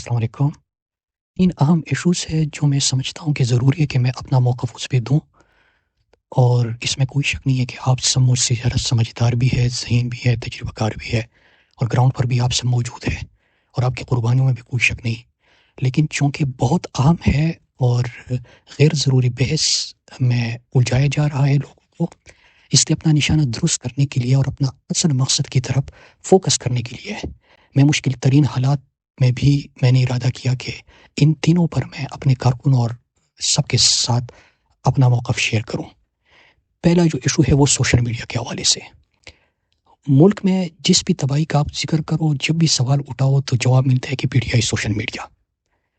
السلام علیکم۔ 3 اہم ایشوز ہے جو میں سمجھتا ہوں کہ ضروری ہے کہ میں اپنا موقف اس پہ دوں، اور اس میں کوئی شک نہیں ہے کہ آپ سب مجھ سے زیادہ سمجھدار بھی ہے، ذہین بھی ہے، تجربہ کار بھی ہے، اور گراؤنڈ پر بھی آپ سب موجود ہے، اور آپ کی قربانیوں میں بھی کوئی شک نہیں۔ لیکن چونکہ بہت اہم ہے اور غیر ضروری بحث میں الجھایا جا رہا ہے لوگوں کو، اس لیے اپنا نشانہ درست کرنے کے لیے اور اپنا اصل مقصد کی طرف فوکس کرنے کے لیے میں مشکل ترین حالات میں بھی میں نے ارادہ کیا کہ ان تینوں پر میں اپنے کارکن اور سب کے ساتھ اپنا موقف شیئر کروں۔ پہلا جو ایشو ہے وہ سوشل میڈیا کے حوالے سے۔ ملک میں جس بھی تباہی کا آپ ذکر کرو، جب بھی سوال اٹھاؤ تو جواب ملتا ہے کہ P T I social media.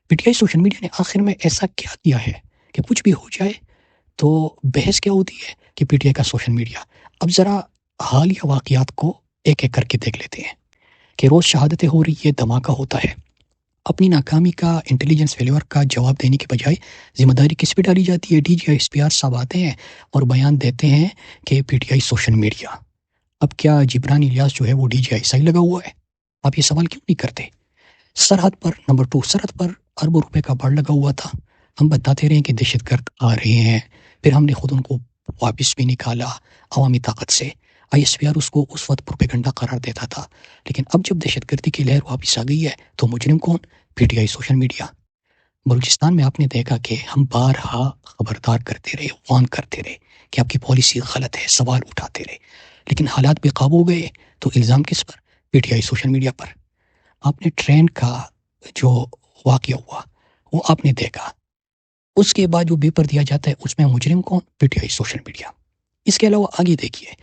P T I social media نے آخر میں ایسا کیا کیا ہے کہ کچھ بھی ہو جائے تو بحث کیا ہوتی ہے کہ پی ٹی آئی کا سوشل میڈیا۔ اب ذرا حالیہ واقعات کو ایک ایک کر کے دیکھ لیتے ہیں کہ روز شہادتیں ہو رہی ہے، دھماکہ ہوتا ہے۔ اپنی ناکامی کا انٹیلیجنس فیلیور کا جواب دینے کے بجائے ذمہ داری کس پہ ڈالی جاتی ہے؟ D G S P R صاحب آتے ہیں اور بیان دیتے ہیں کہ P T I social media. اب کیا جبران الیاس جو ہے وہ ڈی جی آئی صحیح لگا ہوا ہے؟ آپ یہ سوال کیوں نہیں کرتے؟ سرحد پر نمبر 2، سرحد پر اربوں روپے کا بڑ لگا ہوا تھا۔ ہم بتاتے رہے کہ دہشت گرد آ رہے ہیں، پھر ہم نے خود ان کو واپس بھی نکالا عوامی طاقت سے۔ آئی ایس پی آر اس کو اس وقت پروپیگنڈا قرار دیتا تھا، لیکن اب جب دہشت گردی کی لہر واپس آ گئی ہے تو مجرم کون؟ P T I social media. Balochistan میں آپ نے دیکھا کہ ہم بارہا خبردار کرتے رہے، وارن کرتے رہے کہ آپ کی پالیسی غلط ہے، سوال اٹھاتے رہے، لیکن حالات بے قابو ہو گئے تو الزام کس پر؟ P T I social media پر۔ آپ نے ٹرین کا جو واقعہ ہوا وہ آپ نے دیکھا، اس کے بعد جو پیپر دیا جاتا ہے اس میں مجرم کون؟ P T I social media. اس کے علاوہ آگے دیکھیے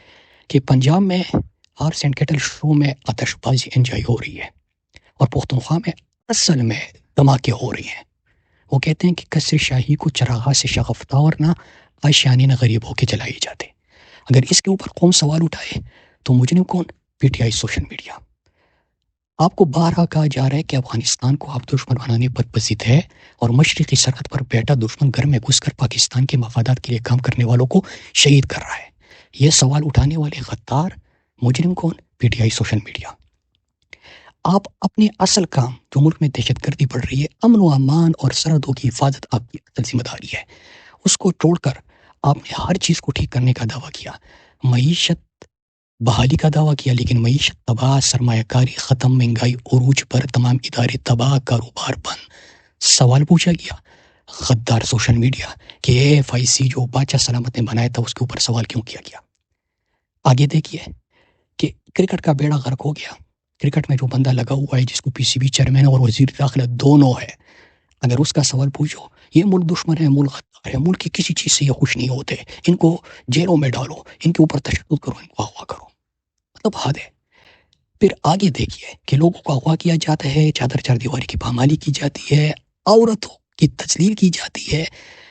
کہ پنجاب میں ہارس اینڈ کیٹل شو میں آتش بازی انجوائے ہو رہی ہے، اور پختونخوا میں اصل میں دھماکے ہو رہی ہیں۔ وہ کہتے ہیں کہ قصر شاہی کو چراغاں سے شغفتہ اور نہ آشیانے نہ غریب ہو کے جلائے جاتے۔ اگر اس کے اوپر قوم سوال اٹھائے تو مجرم کون؟ P T I social media. آپ کو بارہا کہا جا رہا ہے کہ افغانستان کو آپ دشمن بنانے پر پزید ہے، اور مشرقی سرحد پر بیٹھا دشمن گھر میں گھس کر پاکستان کے مفادات کے لیے کام کرنے والوں کو شہید کر رہا ہے۔ یہ سوال اٹھانے والے غدار مجرم کون؟ P T I social media. آپ اپنے اصل کام جو ملک میں دہشت گردی بڑھ رہی ہے، امن و امان اور سرحدوں کی حفاظت آپ کی اصل ذمہ داری ہے، اس کو چھوڑ کر آپ نے ہر چیز کو ٹھیک کرنے کا دعویٰ کیا، معیشت بحالی کا دعویٰ کیا، لیکن معیشت تباہ، سرمایہ کاری ختم، مہنگائی عروج پر، تمام ادارے تباہ، کاروبار بند۔ سوال پوچھا گیا غدار سوشل میڈیا کہ اے ایف آئی سی جو باچا سلامت نے بنایا تھا اس کے اوپر سوال کیوں کیا گیا؟ آگے دیکھیے کہ کرکٹ کا بیڑا غرق ہو گیا۔ کرکٹ میں جو بندہ لگا ہوا ہے جس کو پی سی بی چیئرمین اور وزیر داخلہ دونوں ہے، اگر اس کا سوال پوچھو، یہ ملک دشمن ہے، ملک غدار ہے، ملک کی کسی چیز سے یہ خوش نہیں ہوتے، ان کو جیلوں میں ڈالو، ان کے اوپر تشدد کرو، ان کو اغوا کرو، مطلب حد ہے۔ پھر آگے دیکھیے کہ لوگوں کو اغوا کیا جاتا ہے، چادر چار دیواری کی پامالی کی جاتی ہے، عورتوں کی تذلیل کی جاتی ہے،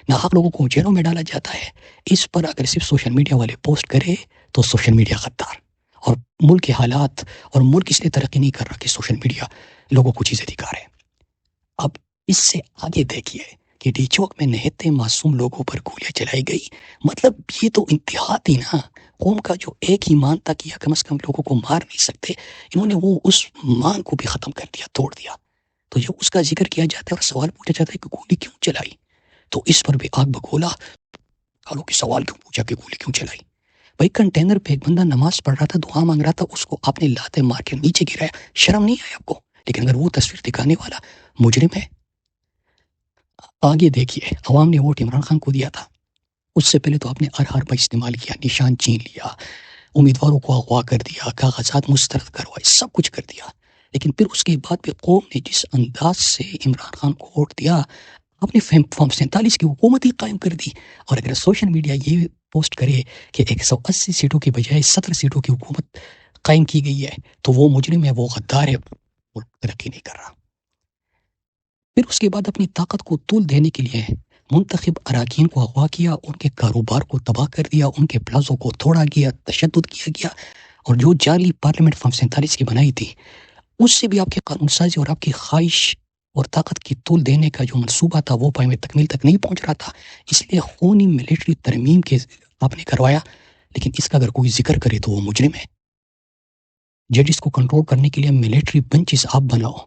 ناحق لوگوں کو جیلوں میں ڈالا جاتا ہے۔ اس پر اگر صرف سوشل میڈیا والے پوسٹ کرے تو سوشل میڈیا غدار، اور ملک کے حالات اور ملک اس لیے ترقی نہیں کر رہا کہ سوشل میڈیا لوگوں کو چیزیں دکھا رہے۔ اب اس سے آگے دیکھیے کہ ڈی چوک میں نہتے معصوم لوگوں پر گولیاں چلائی گئی، مطلب یہ تو انتہا تھی نا۔ قوم کا جو ایک ہی مان تھا کہ کم از کم لوگوں کو مار نہیں سکتے، انہوں نے وہ اس مان کو بھی ختم کر دیا، توڑ دیا۔ تو جب اس کا ذکر کیا جاتا ہے اور سوال پوچھا جاتا ہے کہ گولی کیوں چلائی، تو اس پر بھی آگ بگولا کالوں کے سوال کیوں پوچھا کہ گولی کیوں چلائی؟ بھائی کنٹینر پہ ایک بندہ نماز پڑھ رہا تھا، دعا مانگ رہا تھا، اس کو آپ نے لاتے مار کے نیچے گرایا، شرم نہیں آئی آپ کو؟ لیکن اگر وہ تصویر دکھانے والا مجرم ہے۔ آگے دیکھیے عوام نے ووٹ عمران خان کو دیا تھا، اس سے پہلے تو آپ نے ارہر پر استعمال کیا، نشان چین لیا، امیدواروں کو اغوا کر دیا، کاغذات مسترد کروائے، سب کچھ کر دیا، لیکن پھر اس کے بعد بھی قوم نے جس انداز سے عمران خان کو ووٹ دیا، آپ نے فارم 47 کی حکومت ہی قائم کر دی۔ اور اگر سوشل میڈیا یہ پوسٹ کرے کہ 180 سیٹوں کی بجائے 17 سیٹوں کی حکومت قائم کی گئی ہے تو وہ مجرم ہے، وہ غدار ہے، وہ ترقی نہیں کر رہا۔ پھر اس کے بعد اپنی طاقت کو طول دینے کے لیے منتخب اراکین کو اغوا کیا، ان کے کاروبار کو تباہ کر دیا، ان کے پلازوں کو توڑا گیا، تشدد کیا گیا، اور جو جعلی پارلیمنٹ فارم 47 کی بنائی تھی اس سے بھی آپ کی قانون سازی اور آپ کی خواہش اور طاقت کی طول دینے کا جو منصوبہ تھا وہ پائے میں تکمیل تک نہیں پہنچ رہا تھا، اس لیے خونی ملٹری ترمیم کے آپ نے کروایا۔ لیکن اس کا اگر کوئی ذکر کرے تو وہ مجرم ہے۔ ججز کو کنٹرول کرنے کے لیے ملٹری بنچز آپ بناؤ،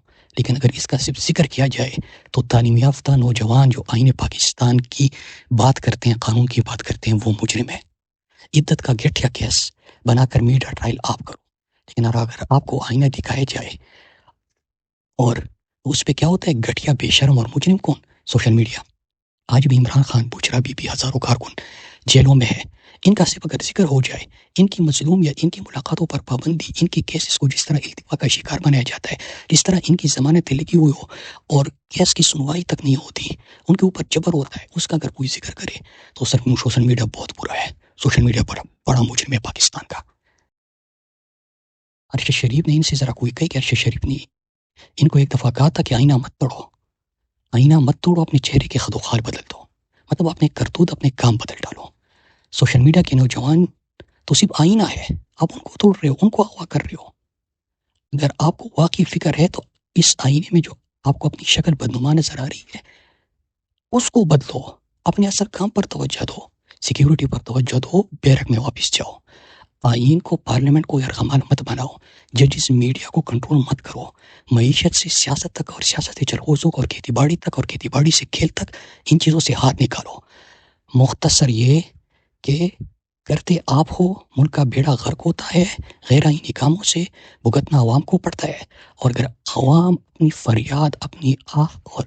لیکن اگر اس کا صرف ذکر کیا جائے تو تعلیم یافتہ نوجوان جو آئین پاکستان کی بات کرتے ہیں، قانون کی بات کرتے ہیں، وہ مجرم ہے۔ عدت کا گٹھیا کیس بنا کر میڈیا ٹرائل آپ کرو، لیکن اگر آپ کو آئینہ دکھایا جائے اور اس پہ کیا ہوتا ہے، گٹھیا بے شرم اور مجرم کون؟ Social media. آج بھی عمران خان، بچرا بی بی، ہزاروں کارکن جیلوں میں ہے۔ ان کا صرف اگر ذکر ہو جائے، ان کی مظلوم یا ان کی ملاقاتوں پر پابندی، ان کی کیسز کو جس طرح التوا کا شکار بنایا جاتا ہے، جس طرح ان کی ضمانتیں لگی ہوئی ہو اور کیس کی سنوائی تک نہیں ہوتی، ان کے اوپر جبر ہوتا ہے، اس کا اگر کوئی ذکر کرے تو سوشل میڈیا بہت برا ہے۔ سوشل میڈیا بڑا مجرم ہے پاکستان کا۔ ارشد شریف نے ان سے ذرا کوئی کہے کہ ارشد شریف نے ان کو ایک دفعہ کہا تھا کہ آئینہ مت توڑو، آئینہ مت توڑو، اپنے چہرے کے خد و خال بدل دو، مطلب اپنے کرتوت، اپنے کام بدل ڈالو۔ سوشل میڈیا کے نوجوان تو صرف آئینہ ہے، آپ ان کو توڑ رہے ہو، ان کو اغوا کر رہے ہو۔ اگر آپ کو واقعی فکر ہے تو اس آئینے میں جو آپ کو اپنی شکل بدنما نظر آ رہی ہے اس کو بدلو، اپنے اصل کام پر توجہ دو، سیکیورٹی پر توجہ دو، بیرک میں واپس جاؤ۔ آئین کو، پارلیمنٹ کو یرغمال مت بناؤ، ججز میڈیا کو کنٹرول مت کرو، معیشت سے سیاست تک اور سیاست سے چلغوزوں اور کھیتی باڑی تک اور کھیتی باڑی سے کھیل تک ان چیزوں سے ہاتھ نکالو۔ مختصر یہ کہ کرتے آپ ہو، ملک کا بیڑا غرق ہوتا ہے، غیر آئینی کاموں سے بھگتنا عوام کو پڑتا ہے، اور اگر عوام اپنی فریاد، اپنی آہ اور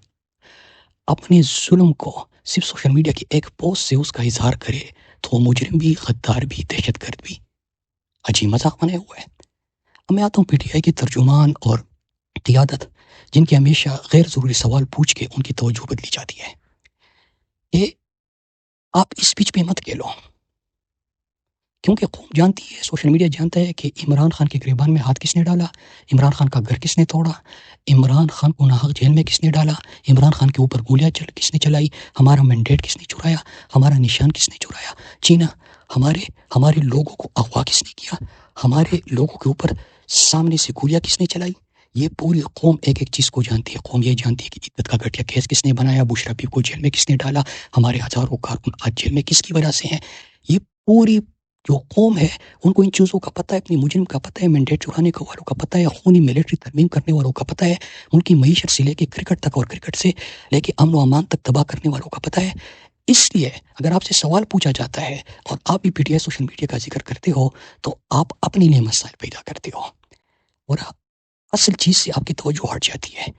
اپنے ظلم کو صرف سوشل میڈیا کی ایک پوسٹ سے اس کا اظہار کرے تو وہ مجرم بھی، غدار بھی، دہشت گرد بھی عجیب مذاق بنے ہوئے ہے۔ اب میں آتا ہوں پی ٹی آئی کی ترجمان اور قیادت، جن کے ہمیشہ غیر ضروری سوال پوچھ کے ان کی توجہ بدلی جاتی ہے، کہ آپ اس پیچ پہ مت کھیلو، کیونکہ قوم جانتی ہے، سوشل میڈیا جانتا ہے کہ عمران خان کے گریبان میں ہاتھ کس نے ڈالا، عمران خان کا گھر کس نے توڑا، عمران خان کو ناحق جیل میں کس نے ڈالا، عمران خان کے اوپر گولیاں کس نے چلائی، ہمارا مینڈیٹ کس نے چرایا، ہمارا نشان کس نے چرایا، چینا، ہمارے لوگوں کو اغوا کس نے کیا، ہمارے لوگوں کے اوپر سامنے سے گولیاں کس نے چلائی۔ یہ پوری قوم ایک ایک چیز کو جانتی ہے۔ قوم یہ جانتی ہے کہ عدت کا گٹھیا کیس کس نے بنایا، بشرا بی کو جیل میں کس نے ڈالا، ہمارے ہزاروں کارکن آج جیل میں کس کی وجہ سے ہیں۔ یہ پوری جو قوم ہے ان کو ان چیزوں کا پتہ ہے، اپنی مجرم کا پتہ ہے، مینڈیٹ چرانے کا والوں کا پتہ ہے، خونی ملٹری ترمیم کرنے والوں کا پتہ ہے، ملک کی معیشت سے لے کے کرکٹ تک اور کرکٹ سے لے کے امن و امان تک تباہ کرنے والوں کا پتہ ہے۔ اس لیے اگر آپ سے سوال پوچھا جاتا ہے اور آپ بھی پی ٹی آئی سوشل میڈیا کا ذکر کرتے ہو تو آپ اپنے لیے مسائل پیدا کرتے ہو اور اصل چیز سے آپ کی توجہ ہٹ جاتی ہے۔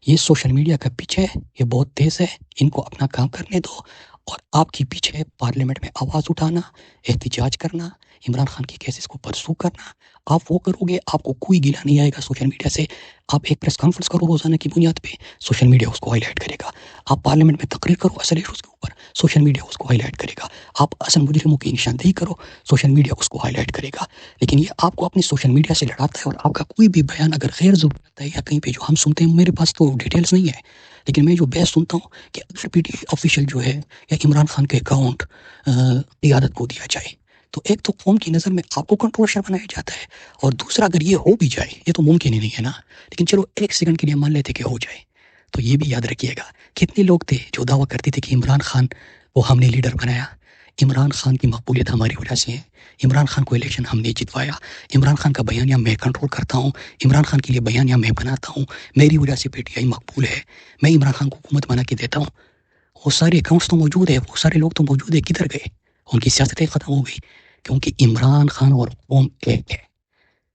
یہ سوشل میڈیا کا پیچھے ہے، یہ بہت تیز ہے، ان کو اپنا کام کرنے دو، اور آپ کی پیچھے پارلیمنٹ میں آواز اٹھانا، احتجاج کرنا، عمران خان کی کیسز کو پرسو کرنا، آپ وہ کرو گے، آپ کو کوئی گلہ نہیں آئے گا سوشل میڈیا سے۔ آپ ایک پریس کانفرنس کرو روزانہ کی بنیاد پہ، سوشل میڈیا اس کو ہائی لائٹ کرے گا۔ آپ پارلیمنٹ میں تقریر کرو اصل ایشوز کے اوپر، سوشل میڈیا اس کو ہائی لائٹ کرے گا۔ آپ اصل مجرموں کی نشاندہی کرو، سوشل میڈیا اس کو ہائی لائٹ کرے گا۔ لیکن یہ آپ کو اپنی سوشل میڈیا سے لڑاتا ہے، اور آپ کا کوئی بھی بیان اگر غیر ضرورت ہے یا کہیں پہ جو ہم سنتے ہیں، میرے پاس تو ڈیٹیلز نہیں ہے، لیکن میں جو بحث سنتا ہوں کہ اگر پی ٹی آئی آفیشیل جو ہے یا عمران خان کے اکاؤنٹ قیادت کو دیا جائے تو ایک تو قوم کی نظر میں آپ کو کنٹروورشل بنایا جاتا ہے، اور دوسرا اگر یہ ہو بھی جائے، یہ تو ممکن ہی نہیں ہے نا، لیکن چلو ایک سیکنڈ کے لیے مان لیتے کہ ہو جائے، تو یہ بھی یاد رکھیے گا کتنے لوگ تھے جو دعویٰ کرتے تھے کہ عمران خان کو ہم نے لیڈر بنایا، عمران خان کی مقبولیت ہماری وجہ سے ہے، عمران خان کو الیکشن ہم نے جتوایا، عمران خان کا بیانیہ میں کنٹرول کرتا ہوں، عمران خان کے لیے بیانیہ میں بناتا ہوں، میری وجہ سے پی ٹی آئی مقبول ہے، میں عمران خان کو حکومت بنا کے دیتا ہوں۔ وہ سارے اکاؤنٹس تو موجود ہے، وہ سارے لوگ تو موجود ہے، کدھر گئے؟ ان کی سیاستیں ختم ہو گئی، کیونکہ عمران خان اور قوم ایک ہے۔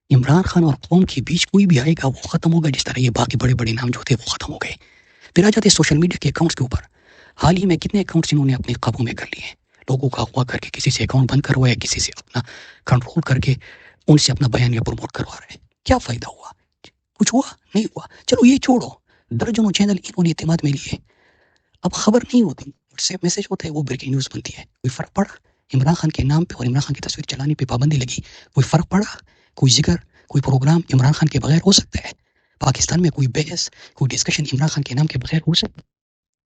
عمران خان اور قوم کے بیچ کوئی بھی آئے گا وہ ختم ہوگا، جس طرح یہ باقی بڑے بڑے نام جو تھے وہ ختم ہو گئے۔ پھر آ جاتے سوشل میڈیا کے اکاؤنٹس کے اوپر، حال ہی میں کتنے اکاؤنٹس انہوں نے اپنے قابو میں کر لیے، لوگوں کا اغوا کر کے کسی سے اکاؤنٹ بند کروایا، کسی سے اپنا کنٹرول کر کے ان سے اپنا بیانیہ پروموٹ کروا رہے ہیں۔ کیا فائدہ ہوا؟ کچھ ہوا؟ نہیں ہوا۔ چلو یہ چھوڑو، درجنوں چینل انہوں نے اعتماد میں لیے، اب خبر نہیں ہوتی، واٹس ایپ میسج ہوتا ہے، وہ بریکنگ نیوز بنتی ہے۔ کوئی فرق پڑا؟ عمران خان کے نام پہ اور عمران خان کی تصویر چلانے پہ پابندی لگی، کوئی فرق پڑا؟ کوئی ذکر، کوئی پروگرام عمران خان کے بغیر ہو سکتا ہے؟ پاکستان میں کوئی بحث، کوئی ڈسکشن عمران خان کے نام کے بغیر ہو سکتا ہے؟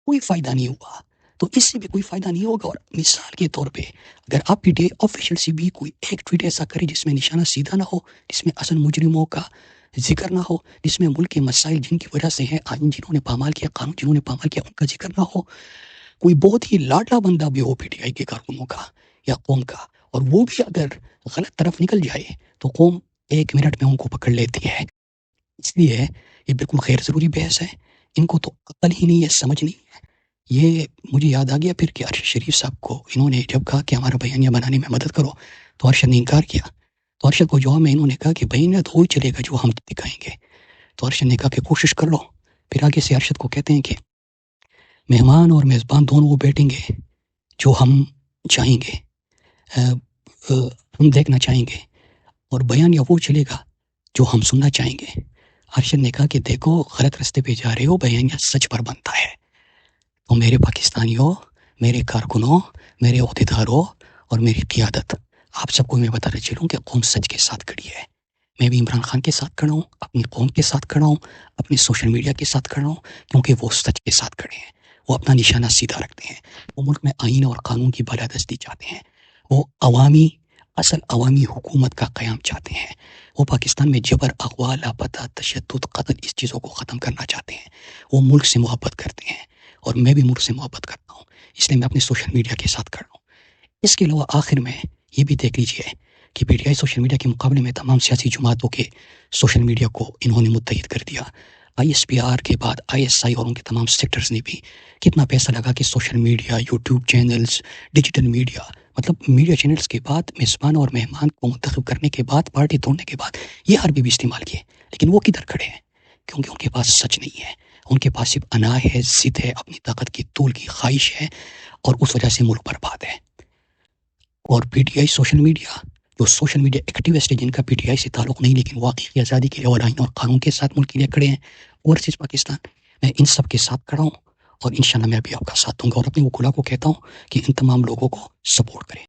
کوئی فائدہ نہیں ہوا، تو اس سے بھی کوئی فائدہ نہیں ہوگا۔ اور مثال کے طور پہ اگر آپ پی ٹی آئی آفیشیل سے بھی کوئی ایک ٹویٹ ایسا کرے جس میں نشانہ سیدھا نہ ہو، جس میں اصل مجرموں کا ذکر نہ ہو، جس میں ملک کے مسائل جن کی وجہ سے ہیں، آئین جنہوں نے پامال کیا، قانون جنہوں نے پامال کیا، ان کا ذکر نہ ہو، کوئی بہت ہی لاڈلا بندہ بھی ہو پی ٹی آئی کے کارکنوں کا یا قوم کا، اور وہ بھی اگر غلط طرف نکل جائے تو قوم ایک منٹ میں ان کو پکڑ لیتی ہے۔ اس لیے یہ بالکل غیر ضروری بحث ہے، ان کو تو عقل ہی نہیں ہے، سمجھ نہیں ہے۔ یہ مجھے یاد آ گیا پھر کہ ارشد شریف صاحب کو انہوں نے جب کہا کہ ہمارا بیانیہ بنانے میں مدد کرو تو ارشد نے انکار کیا، تو ارشد کو جواب میں انہوں نے کہا کہ بیانیہ تو وہی چلے گا جو ہم دکھائیں گے، تو ارشد نے کہا کہ کوشش کر لو۔ پھر آگے سے ارشد کو کہتے ہیں کہ مہمان اور میزبان دونوں وہ بیٹھیں گے جو ہم چاہیں گے، ہم دیکھنا چاہیں گے، اور بیانیہ وہ چلے گا جو ہم سننا چاہیں گے۔ ارشد نے کہا کہ دیکھو غلط راستے پہ جا رہے ہو، بیانیہ سچ پر بنتا ہے۔ تو میرے پاکستانیوں، میرے کارکنوں، میرے عہدیداروں اور میری قیادت، آپ سب کو میں بتانا چلوں کہ قوم سچ کے ساتھ کھڑی ہے۔ میں بھی عمران خان کے ساتھ کھڑا ہوں، اپنی قوم کے ساتھ کھڑا ہوں، اپنی سوشل میڈیا کے ساتھ کھڑا ہوں، کیونکہ وہ سچ کے ساتھ کھڑے ہیں، وہ اپنا نشانہ سیدھا رکھتے ہیں، وہ ملک میں آئین اور قانون کی بالادستی چاہتے ہیں، وہ اصل عوامی حکومت کا قیام چاہتے ہیں، وہ پاکستان میں جبر، اغوا، لاپتہ، تشدد، قتل، اس چیزوں کو ختم کرنا چاہتے ہیں، وہ ملک سے محبت کرتے ہیں، اور میں بھی ملک سے محبت کرتا ہوں، اس لیے میں اپنے سوشل میڈیا کے ساتھ کھڑا ہوں۔ اس کے علاوہ آخر میں یہ بھی دیکھ لیجئے کہ P T I social media کے مقابلے میں تمام سیاسی جماعتوں کے سوشل میڈیا کو انہوں نے متحد کر دیا۔ آئی ایس پی آر کے بعد آئی ایس آئی اور ان کے تمام سیکٹرز نے بھی کتنا پیسہ لگا کہ social media, YouTube channels, digital media, مطلب میڈیا چینلز کے بعد میزبان اور مہمان کو منتخب کرنے کے بعد، پارٹی توڑنے کے بعد یہ حربے بھی استعمال کیے، لیکن وہ کدھر کھڑے ہیں؟ کیونکہ ان کے پاس سچ نہیں ہے، ان کے پاس صرف انا ہے، ضد ہے، اپنی طاقت کی طول کی خواہش ہے، اور اس وجہ سے ملک برباد ہے۔ اور پی ٹی آئی سوشل میڈیا، جو سوشل میڈیا ایکٹیوسٹ ہے جن کا پی ٹی آئی سے تعلق نہیں لیکن واقعی آزادی کے لیے اور آئین اور قانون کے ساتھ ملک کے لیے کھڑے ہیں، اوورسیز پاکستان، میں ان سب کے ساتھ کھڑا ہوں، اور انشاءاللہ میں بھی آپ کا ساتھ دوں گا، اور اپنے وکلا کو کہتا ہوں کہ ان تمام لوگوں کو سپورٹ کریں۔